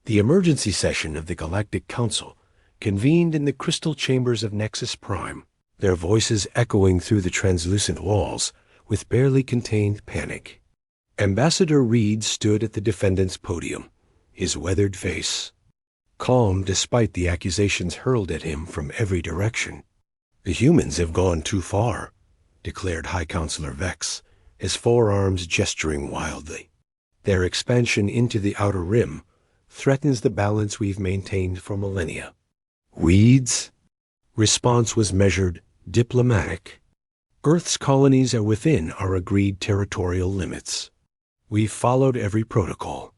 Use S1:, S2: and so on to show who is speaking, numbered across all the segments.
S1: The emergency session of the Galactic Council convened in the crystal chambers of Nexus Prime, their voices echoing through the translucent walls with barely contained panic. Ambassador Reed stood at the defendant's podium, his weathered face calm despite the accusations hurled at him from every direction. "The humans have gone too far," declared High Counselor Vex, his forearms gesturing wildly. "Their expansion into the Outer Rim threatens the balance we've maintained for millennia." Reed's response was measured, diplomatic. "Earth's colonies are within our agreed territorial limits. We've followed every protocol."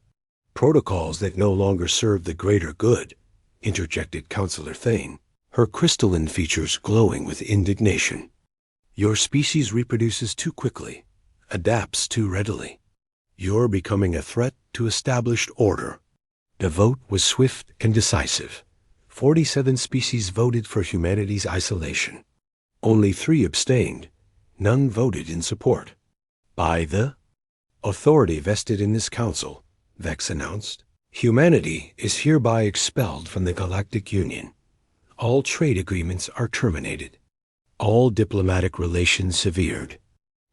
S1: "Protocols that no longer serve the greater good," interjected Counselor Thane, her crystalline features glowing with indignation. "Your species reproduces too quickly, adapts too readily. You're becoming a threat to established order." The vote was swift and decisive. 47 species voted for humanity's isolation. Only 3 abstained. None voted in support. "By the authority vested in this council," Vex announced, "humanity is hereby expelled from the Galactic Union. All trade agreements are terminated. All diplomatic relations severed.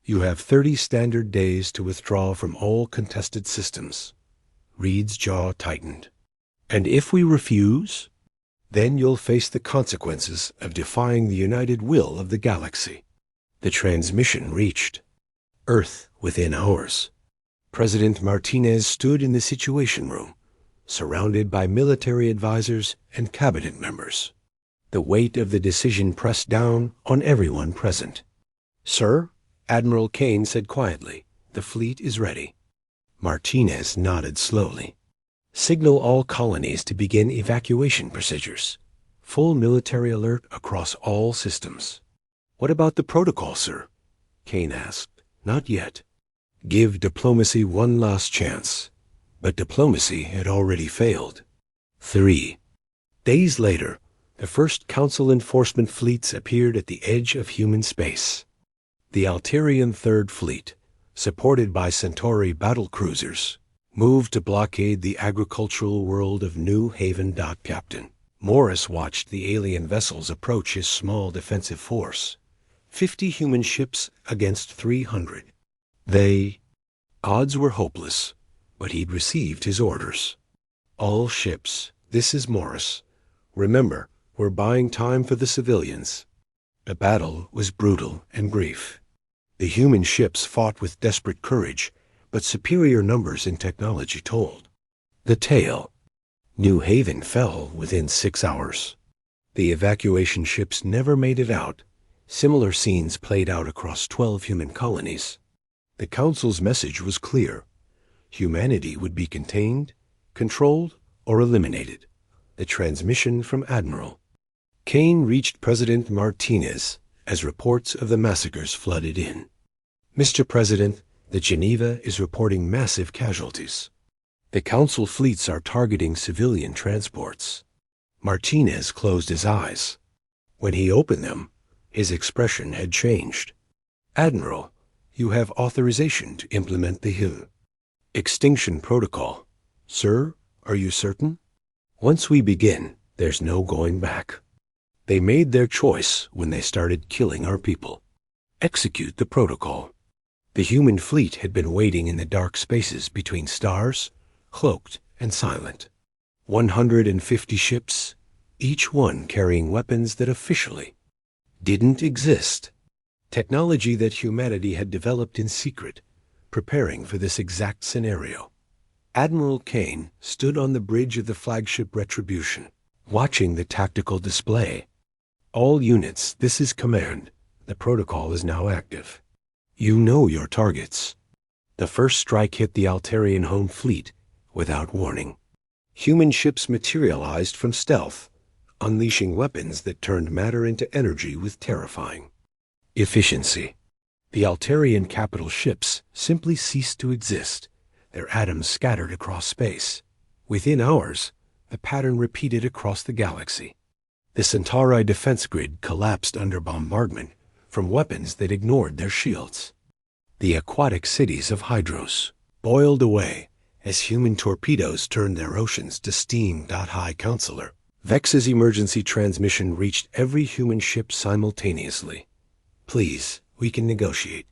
S1: You have 30 standard days to withdraw from all contested systems." Reed's jaw tightened. "And if we refuse? Then you'll face the consequences of defying the united will of the galaxy." The transmission reached Earth within hours. President Martinez stood in the Situation Room, surrounded by military advisors and cabinet members. The weight of the decision pressed down on everyone present. "Sir," Admiral Kane said quietly, "the fleet is ready." Martinez nodded slowly. "Signal all colonies to begin evacuation procedures. Full military alert across all systems." "What about the protocol, sir?" Kane asked. "Not yet. Give diplomacy one last chance." But diplomacy had already failed. 3 days later, the first Council enforcement fleets appeared at the edge of human space. The Altarian Third Fleet, supported by Centauri battlecruisers, moved to blockade the agricultural world of New Haven. Captain Morris watched the alien vessels approach his small defensive force. 50 human ships against 300. Odds were hopeless, but he'd received his orders. "All ships, this is Morris. Remember, we're buying time for the civilians." The battle was brutal and brief. The human ships fought with desperate courage, but superior numbers in technology told. The tale: New Haven fell within 6 hours. The evacuation ships never made it out. Similar scenes played out across 12 human colonies. The Council's message was clear. Humanity would be contained, controlled, or eliminated. The transmission from Admiral Kane reached President Martinez as reports of the massacres flooded in. "Mr. President, the Geneva is reporting massive casualties. The Council fleets are targeting civilian transports." Martinez closed his eyes. When he opened them, his expression had changed. "Admiral, you have authorization to implement the Extinction protocol. Sir, are you certain?" "Once we begin, there's no going back. They made their choice when they started killing our people. Execute the protocol." The human fleet had been waiting in the dark spaces between stars, cloaked and silent. 150 ships, each one carrying weapons that officially didn't exist. Technology that humanity had developed in secret, preparing for this exact scenario. Admiral Kane stood on the bridge of the flagship Retribution, watching the tactical display. "All units, this is command. The protocol is now active. You know your targets." The first strike hit the Altarian home fleet without warning. Human ships materialized from stealth, unleashing weapons that turned matter into energy with terrifying efficiency. The Altarian capital ships simply ceased to exist, their atoms scattered across space. Within hours, the pattern repeated across the galaxy. The Centauri defense grid collapsed under bombardment from weapons that ignored their shields. The aquatic cities of Hydros boiled away as human torpedoes turned their oceans to steam. High Counselor, Vex's emergency transmission reached every human ship simultaneously. Please, we can negotiate.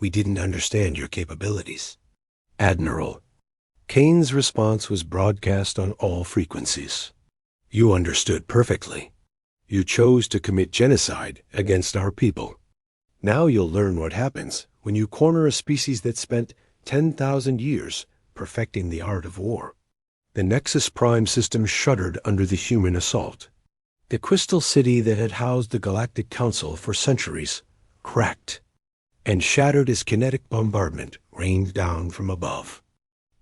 S1: We didn't understand your capabilities. Admiral, Kane's response was broadcast on all frequencies. You understood perfectly. You chose to commit genocide against our people. Now you'll learn what happens when you corner a species that spent 10,000 years perfecting the art of war. The Nexus Prime system shuddered under the human assault. The crystal city that had housed the Galactic Council for centuries cracked and shattered as kinetic bombardment rained down from above.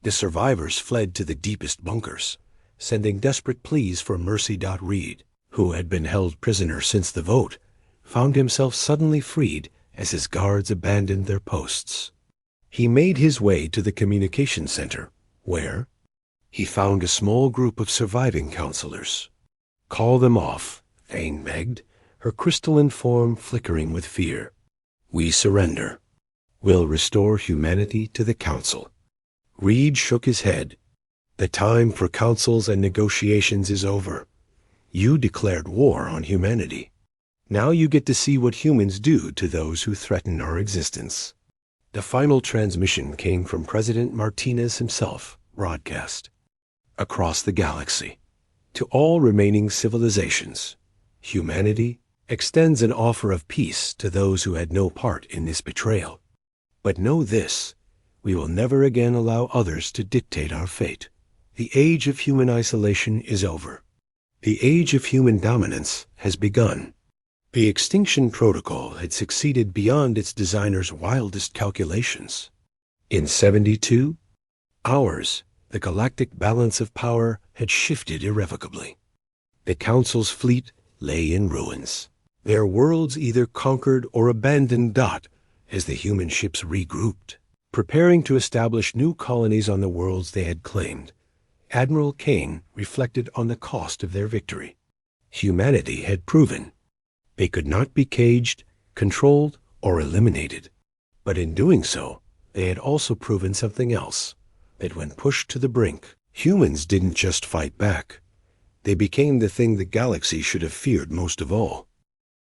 S1: The survivors fled to the deepest bunkers, sending desperate pleas for mercy. Reed, who had been held prisoner since the vote, found himself suddenly freed as his guards abandoned their posts. He made his way to the communication center, where he found a small group of surviving counselors. Call them off, Thane begged, her crystalline form flickering with fear. We surrender. We'll restore humanity to the Council. Reed shook his head. The time for councils and negotiations is over. You declared war on humanity. Now you get to see what humans do to those who threaten our existence. The final transmission came from President Martinez himself, broadcast across the galaxy. To all remaining civilizations, humanity extends an offer of peace to those who had no part in this betrayal. But know this, we will never again allow others to dictate our fate. The age of human isolation is over. The age of human dominance has begun. The Extinction Protocol had succeeded beyond its designer's wildest calculations. In 72 hours, the galactic balance of power had shifted irrevocably. The Council's fleet lay in ruins, their worlds either conquered or abandoned. As the human ships regrouped, preparing to establish new colonies on the worlds they had claimed, Admiral Kane reflected on the cost of their victory. Humanity had proven they could not be caged, controlled, or eliminated. But in doing so, they had also proven something else, that when pushed to the brink, humans didn't just fight back. They became the thing the galaxy should have feared most of all.